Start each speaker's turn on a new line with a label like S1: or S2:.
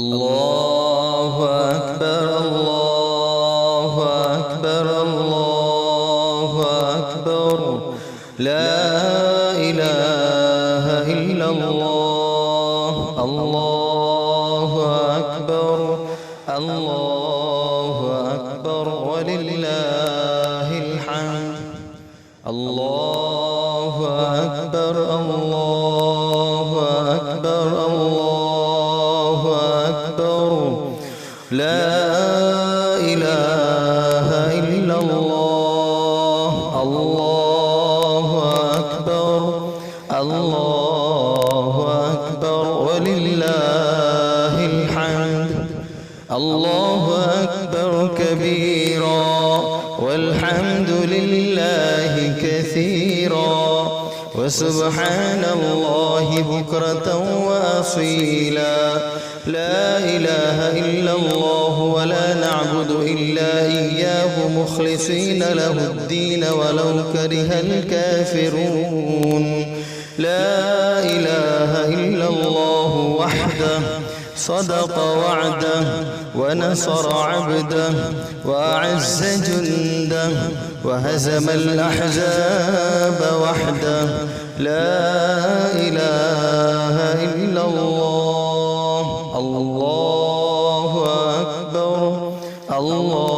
S1: الله أكبر الله أكبر الله أكبر لا إله إلا الله الله أكبر الله أكبر ولله الحمد الله أكبر الله أكبر الله أكبر لا إله إلا الله الله أكبر الله أكبر ولله الحمد الله أكبر كبيرا والحمد لله كثيرا وسبحان الله بكرة وأصيلا لا إله إلا الله ولا نعبد إلا إياه مخلصين له الدين ولو كره الكافرون لا إله إلا الله وحده صدق وعده ونصر عبده وأعز جنده وهزم الأحزاب وحده لا إله إلا الله الله أكبر الله